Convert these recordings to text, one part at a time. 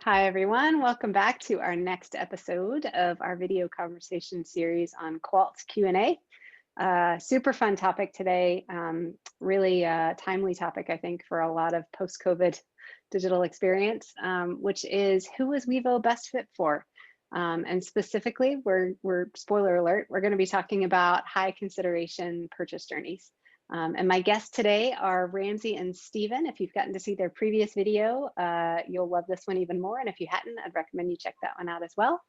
Hi, everyone. Welcome back to our next episode of our video conversation series on Qualt's Q&A. Super fun topic today. Really timely topic, I think, for a lot of post-COVID digital experience, which is who is WEVO best fit for? And specifically, we're spoiler alert, we're going to be talking about high consideration purchase journeys. And my guests today are Ramsay and Stephen. If you've gotten to see their previous video, you'll love this one even more. And if you hadn't, I'd recommend you check that one out as well.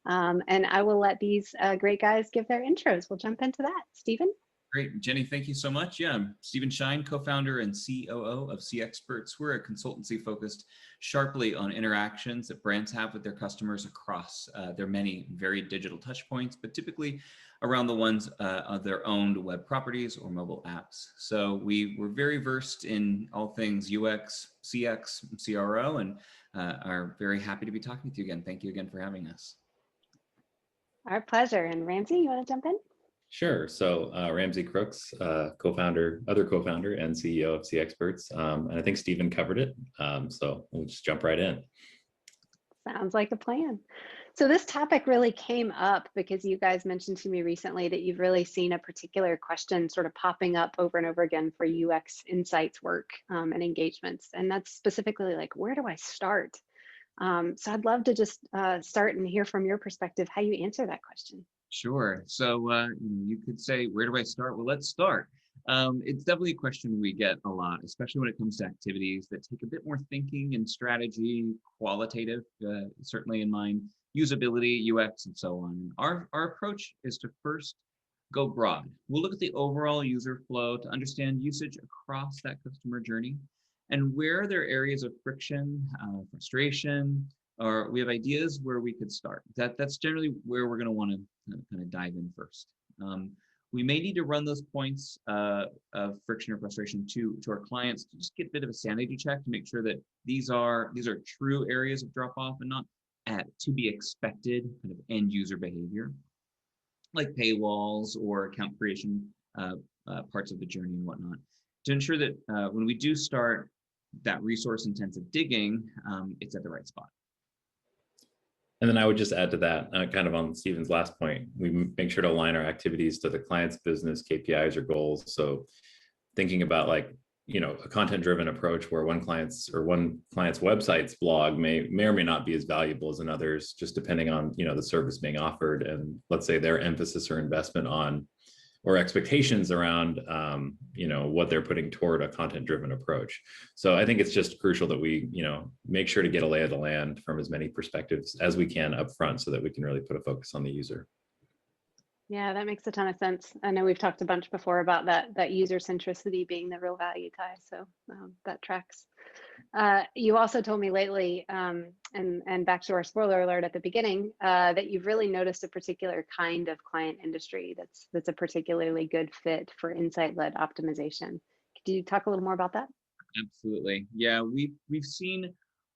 And I will let these great guys give their intros. We'll jump into that. Stephen? Great. Jenny, thank you so much. Yeah, I'm Stephen Shyne, co-founder and COO of CXperts. We're a consultancy focused sharply on interactions that brands have with their customers across their many varied digital touch points, but typically around the ones of their owned web properties or mobile apps. So we're very versed in all things UX, CX, CRO, and are very happy to be talking with you again. Thank you again for having us. Our pleasure. And Ramsay, you want to jump in? Sure. So Ramsay Crooks, other co-founder and CEO of CXperts. And I think Stephen covered it. So we'll just jump right in. Sounds like a plan. So this topic really came up because you guys mentioned to me recently that you've really seen a particular question sort of popping up over and over again for UX insights work and engagements. And that's specifically like, where do I start? So I'd love to just start and hear from your perspective how you answer that question. Sure. So you could say, where do I start? Well, let's start. It's definitely a question we get a lot, especially when it comes to activities that take a bit more thinking and strategy, qualitative, certainly in mind, usability, UX, and so on. Our approach is to first go broad. We'll look at the overall user flow to understand usage across that customer journey and where there are areas of friction, frustration, or we have ideas where we could start. That's generally where we're going to want to kind of dive in first. We may need to run those points of friction or frustration to our clients to just get a bit of a sanity check to make sure that these are true areas of drop off and not to be expected kind of end user behavior, like paywalls or account creation parts of the journey and whatnot, to ensure that when we do start that resource intensive digging, it's at the right spot. And then I would just add to that, kind of on Stephen's last point, we make sure to align our activities to the client's business KPIs or goals. So thinking about a content-driven approach where one client's website's blog may or may not be as valuable as another's, just depending on the service being offered and let's say their emphasis or investment on or expectations around what they're putting toward a content-driven approach. So I think it's just crucial that we make sure to get a lay of the land from as many perspectives as we can up front so that we can really put a focus on the user. Yeah, that makes a ton of sense. I know we've talked a bunch before about that user centricity being the real value tie, so that tracks. You also told me lately, and back to our spoiler alert at the beginning, that you've really noticed a particular kind of client industry that's a particularly good fit for insight-led optimization. Could you talk a little more about that? Absolutely. Yeah, we've seen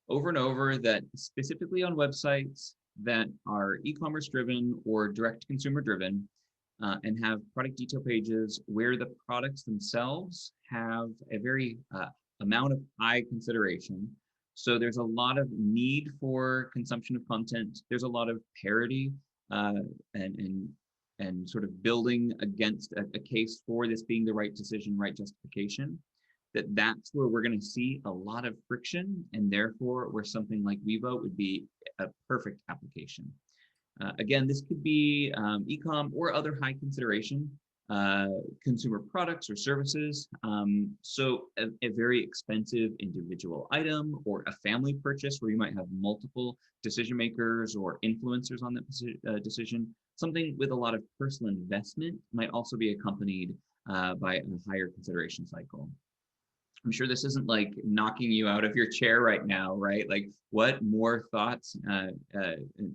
over and over that specifically on websites that are e-commerce driven or direct consumer driven and have product detail pages where the products themselves have a very amount of high consideration. So there's a lot of need for consumption of content. There's a lot of parity and sort of building against a case for this being the right decision, right justification. That's where we're going to see a lot of friction, and therefore where something like WEVO would be a perfect application. Again, this could be e-com or other high consideration consumer products or services. So a very expensive individual item or a family purchase where you might have multiple decision makers or influencers on that decision. Something with a lot of personal investment might also be accompanied by a higher consideration cycle. I'm sure this isn't like knocking you out of your chair right now, right? Like what more thoughts,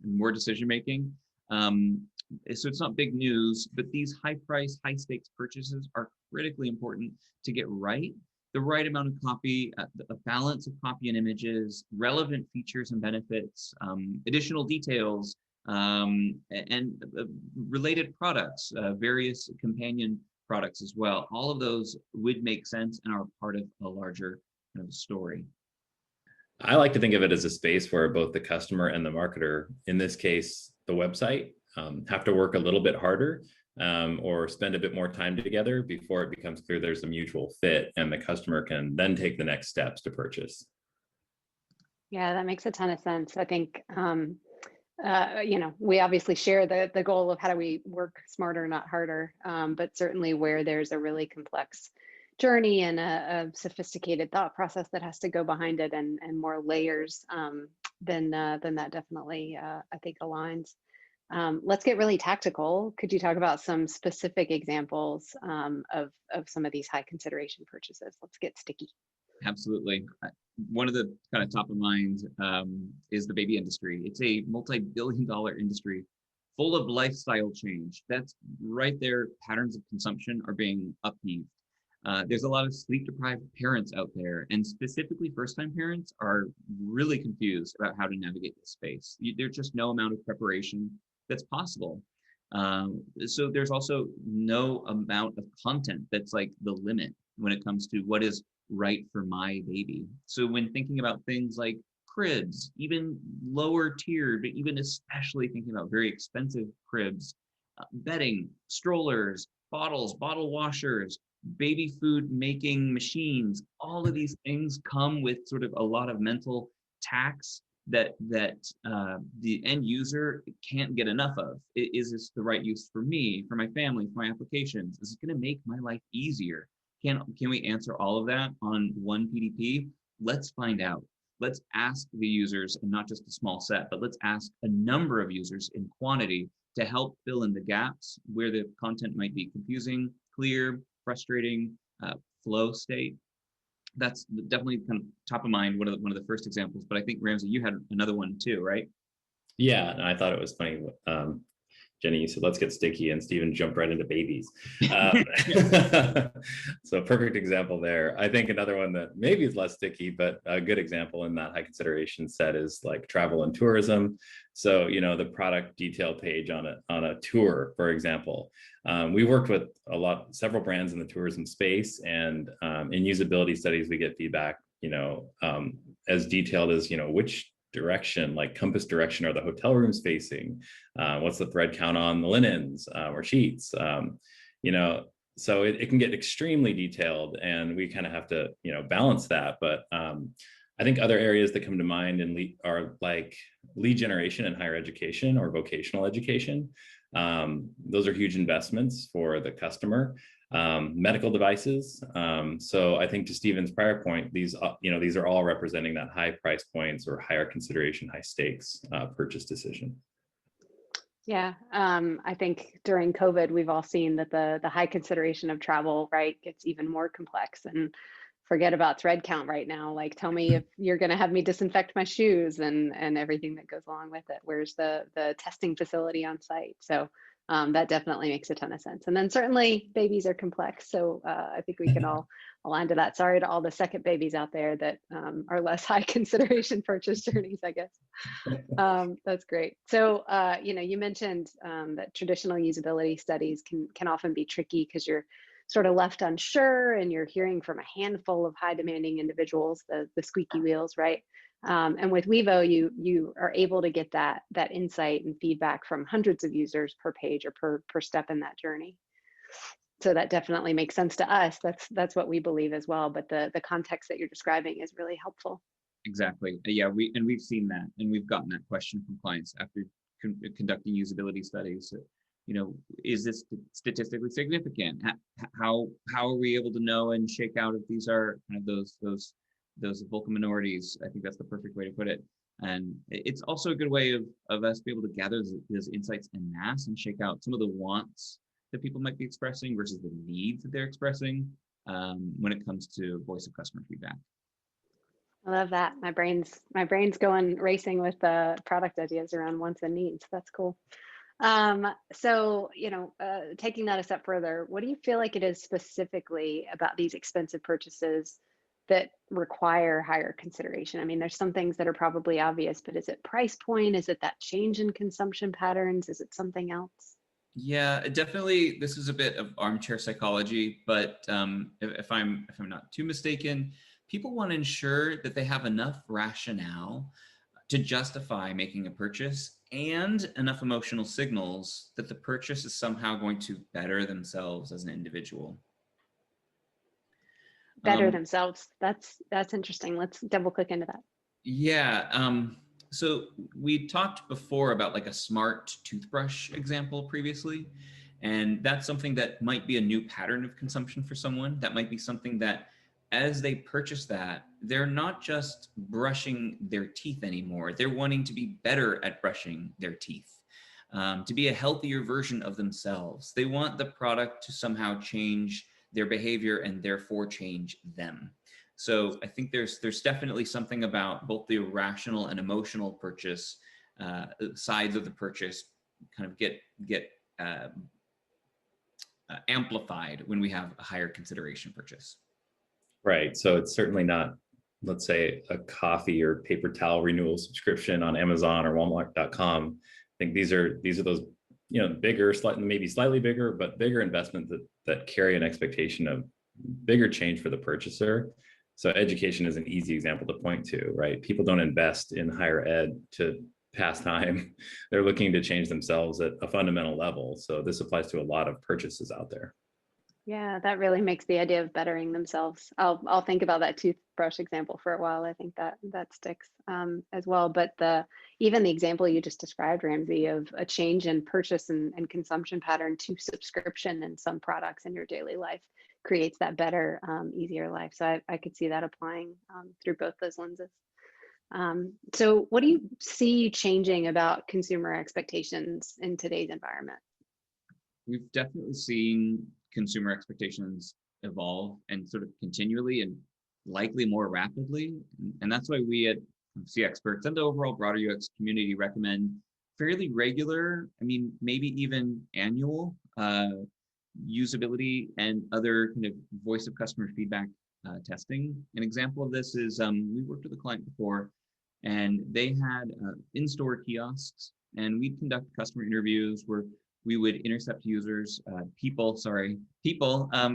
more decision-making. So it's not big news, but these high price, high stakes purchases are critically important to get right. The right amount of copy, a balance of copy and images, relevant features and benefits, additional details, and related products, various companion products as well. All of those would make sense and are part of a larger kind of story. I like to think of it as a space where both the customer and the marketer, in this case, the website, have to work a little bit harder or spend a bit more time together before it becomes clear there's a mutual fit and the customer can then take the next steps to purchase. Yeah, that makes a ton of sense. I think, we obviously share the goal of how do we work smarter, not harder, but certainly where there's a really complex journey and a sophisticated thought process that has to go behind it and more layers, then that definitely, I think, aligns. Let's get really tactical. Could you talk about some specific examples of some of these high consideration purchases? Let's get sticky. Absolutely. One of the kind of top of mind is the baby industry. It's a multi-billion-dollar industry full of lifestyle change. That's right there. Patterns of consumption are being upheaved. There's a lot of sleep-deprived parents out there, and specifically first-time parents are really confused about how to navigate this space. There's just no amount of preparation that's possible. So there's also no amount of content that's like the limit when it comes to what is right for my baby. So when thinking about things like cribs, even lower tiered, but even especially thinking about very expensive cribs, bedding, strollers, bottles, bottle washers, baby food making machines, all of these things come with sort of a lot of mental tax that the end user can't get enough of. Is this the right use for me, for my family, for my applications? Is it going to make my life easier? Can we answer all of that on one PDP? Let's find out. Let's ask the users, and not just a small set, but let's ask a number of users in quantity to help fill in the gaps where the content might be confusing, clear, frustrating, flow state. That's definitely kind of top of mind, one of the first examples. But I think, Ramsay, you had another one too, right? Yeah, and I thought it was funny. Jenni, you said, let's get sticky, and Steven jumped right into babies. So perfect example there. I think another one that maybe is less sticky, but a good example in that high consideration set is like travel and tourism. So, the product detail page on a tour, for example. We worked with several brands in the tourism space, and in usability studies, we get feedback, as detailed as, which direction, like compass direction, are the hotel rooms facing? What's the thread count on the linens or sheets? So it can get extremely detailed, and we kind of have to, balance that. But I think other areas that come to mind are like lead generation in higher education or vocational education. Those are huge investments for the customer. Medical devices. So I think, to Steven's prior point, these are all representing that high price points or higher consideration, high stakes purchase decision. Yeah, I think during COVID, we've all seen that the high consideration of travel, right, gets even more complex. And forget about thread count right now. Like, tell me if you're going to have me disinfect my shoes and everything that goes along with it. Where's the testing facility on site? So that definitely makes a ton of sense. And then certainly babies are complex. So I think we can all align to that. Sorry to all the second babies out there that are less high consideration purchase journeys, I guess. That's great. So, you mentioned that traditional usability studies can often be tricky because you're sort of left unsure and you're hearing from a handful of high demanding individuals, the squeaky wheels, right? And with WEVO, you are able to get that insight and feedback from hundreds of users per page or per step in that journey. So that definitely makes sense to us. That's what we believe as well. But the context that you're describing is really helpful. Exactly. Yeah, we've seen that, and we've gotten that question from clients after conducting usability studies. Is this statistically significant? How are we able to know and shake out if these are kind of those vocal minorities? I think that's the perfect way to put it. And it's also a good way of us be able to gather those insights en masse and shake out some of the wants that people might be expressing versus the needs that they're expressing when it comes to voice of customer feedback. I love that. My brain's going racing with product ideas around wants and needs. That's cool. So, taking that a step further, what do you feel like it is specifically about these expensive purchases that require higher consideration? I mean, there's some things that are probably obvious, but is it price point? Is it that change in consumption patterns? Is it something else? Yeah, definitely. This is a bit of armchair psychology, but if I'm not too mistaken, people want to ensure that they have enough rationale to justify making a purchase and enough emotional signals that the purchase is somehow going to better themselves as an individual. Better themselves. That's interesting. Let's double click into that. Yeah. So we talked before about like a smart toothbrush example previously, and that's something that might be a new pattern of consumption for someone. That might be something that as they purchase that, they're not just brushing their teeth anymore. They're wanting to be better at brushing their teeth, to be a healthier version of themselves. They want the product to somehow change their behavior and therefore change them. So I think there's definitely something about both the rational and emotional purchase sides of the purchase kind of get amplified when we have a higher consideration purchase. Right. So it's certainly not, let's say, a coffee or paper towel renewal subscription on Amazon or Walmart.com. I think these are those, bigger, maybe slightly bigger, but bigger investments that carry an expectation of bigger change for the purchaser. So education is an easy example to point to, right? People don't invest in higher ed to pass time. They're looking to change themselves at a fundamental level. So this applies to a lot of purchases out there. Yeah, that really makes the idea of bettering themselves. I'll think about that toothbrush example for a while. I think that sticks as well. But even the example you just described, Ramsay, of a change in purchase and consumption pattern to subscription in some products in your daily life creates that better, easier life. So I could see that applying through both those lenses. So what do you see changing about consumer expectations in today's environment? We've definitely seen consumer expectations evolve and sort of continually and likely more rapidly. And that's why we at CXperts and the overall broader UX community recommend fairly regular, maybe even annual usability and other kind of voice of customer feedback testing. An example of this is we worked with a client before, and they had in-store kiosks, and we'd conduct customer interviews where we would intercept users, people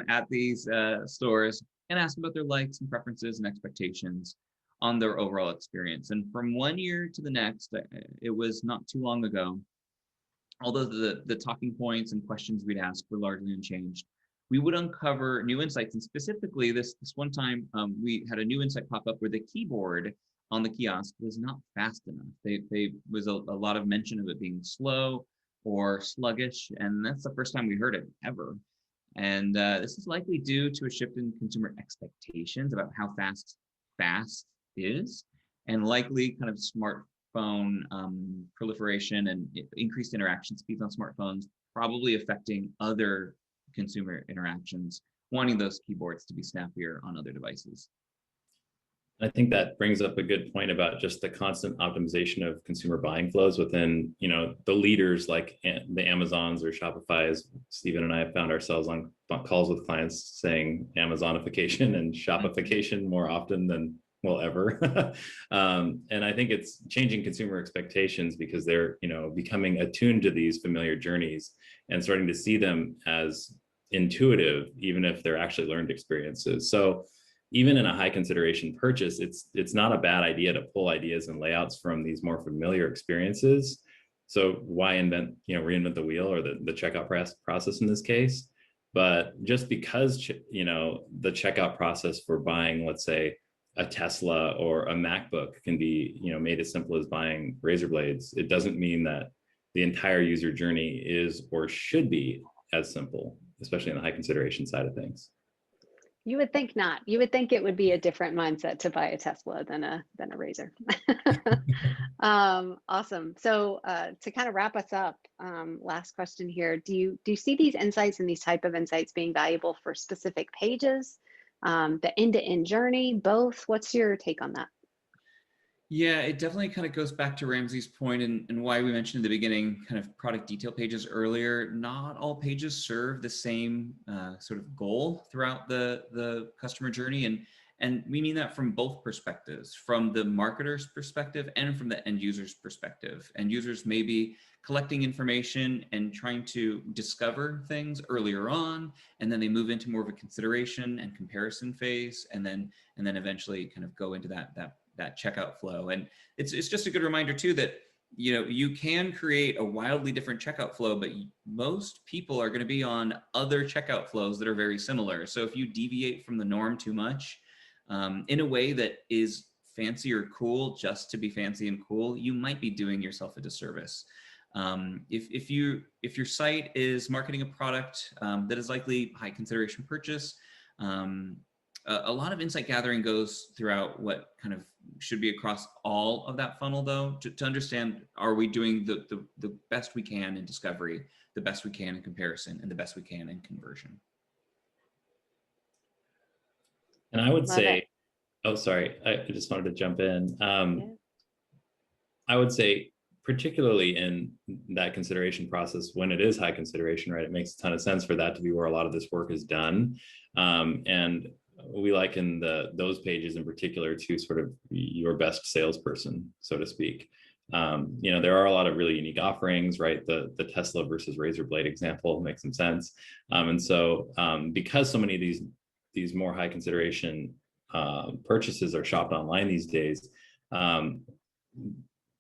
at these stores and ask about their likes and preferences and expectations on their overall experience. And from one year to the next, it was not too long ago, although the talking points and questions we'd ask were largely unchanged, we would uncover new insights. And specifically, this one time, we had a new insight pop up where the keyboard on the kiosk was not fast enough. They was a lot of mention of it being slow or sluggish, and that's the first time we heard it ever. And this is likely due to a shift in consumer expectations about how fast is, and likely kind of smartphone proliferation and increased interaction speeds on smartphones probably affecting other consumer interactions, wanting those keyboards to be snappier on other devices. I think that brings up a good point about just the constant optimization of consumer buying flows within, the leaders like the Amazons or Shopify's. Stephen and I have found ourselves on calls with clients saying Amazonification and Shopification more often than we'll ever. And I think it's changing consumer expectations because they're, becoming attuned to these familiar journeys and starting to see them as intuitive, even if they're actually learned experiences. So even in a high consideration purchase, it's not a bad idea to pull ideas and layouts from these more familiar experiences. So why reinvent the wheel, or the checkout process in this case? But just because, the checkout process for buying, let's say, a Tesla or a MacBook can be, made as simple as buying razor blades, it doesn't mean that the entire user journey is or should be as simple, especially on the high consideration side of things. You would think not. You would think it would be a different mindset to buy a Tesla than a razor. Awesome. So to kind of wrap us up, last question here: Do you see these insights and these type of insights being valuable for specific pages, the end-to-end journey, both? What's your take on that? Yeah, it definitely kind of goes back to Ramsay's point and why we mentioned in the beginning kind of product detail pages earlier. Not all pages serve the same sort of goal throughout the customer journey. And we mean that from both perspectives, from the marketer's perspective and from the end user's perspective. End users may be collecting information and trying to discover things earlier on, and then they move into more of a consideration and comparison phase, and then eventually kind of go into that checkout flow. And it's just a good reminder too that, you know, you can create a wildly different checkout flow, but most people are going to be on other checkout flows that are very similar. So if you deviate from the norm too much, in a way that is fancy or cool just to be fancy and cool, you might be doing yourself a disservice. If your site is marketing a product that is likely high consideration purchase, a lot of insight gathering goes throughout what kind of should be across all of that funnel, though, to understand, are we doing the best we can in discovery, the best we can in comparison, and the best we can in conversion. And I would Love say, it. oh, sorry, I just wanted to jump in. Yeah. I would say, particularly in that consideration process, when it is high consideration, right, it makes a ton of sense for that to be where a lot of this work is done. And we liken those pages in particular to sort of your best salesperson, so to speak. You know, there are a lot of really unique offerings, right? The Tesla versus razor blade example makes some sense. And so because so many of these more high consideration purchases are shopped online these days,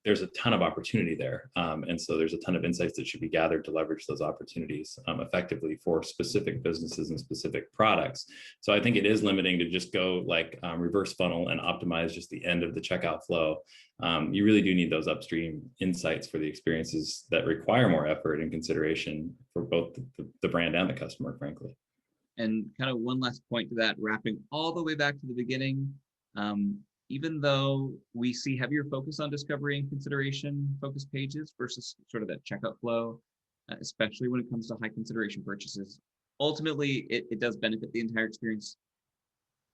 there's a ton of opportunity there. And so there's a ton of insights that should be gathered to leverage those opportunities effectively for specific businesses and specific products. So I think it is limiting to just go like reverse funnel and optimize just the end of the checkout flow. You really do need those upstream insights for the experiences that require more effort and consideration for both the brand and the customer, frankly. And kind of one last point to that, wrapping all the way back to the beginning, even though we see heavier focus on discovery and consideration focused pages versus sort of that checkout flow, especially when it comes to high consideration purchases, ultimately it does benefit the entire experience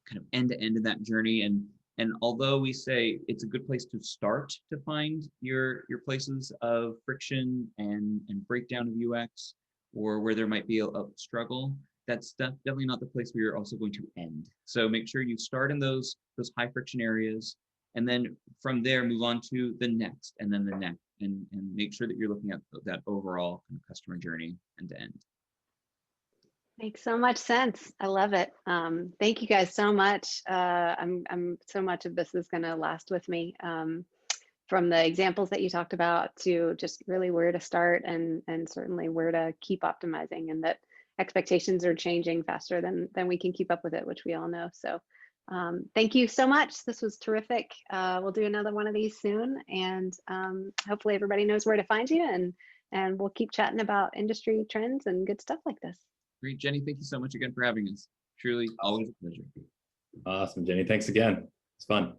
kind of end to end in that journey. And although we say it's a good place to start to find your places of friction and breakdown of UX, or where there might be a struggle, that's definitely not the place where you're also going to end. So make sure you start in those high friction areas, and then from there move on to the next, and then the next, and make sure that you're looking at that overall kind of customer journey end to end. Makes so much sense. I love it. Thank you guys so much. I'm so much of this is going to last with me. From the examples that you talked about to just really where to start and certainly where to keep optimizing, and that expectations are changing faster than we can keep up with it, which we all know. So thank you so much. This was terrific. We'll do another one of these soon, and hopefully everybody knows where to find you, and we'll keep chatting about industry trends and good stuff like this. Great, Jenny, thank you so much again for having us. Truly always a pleasure. Awesome, Jenny. Thanks again. It's fun.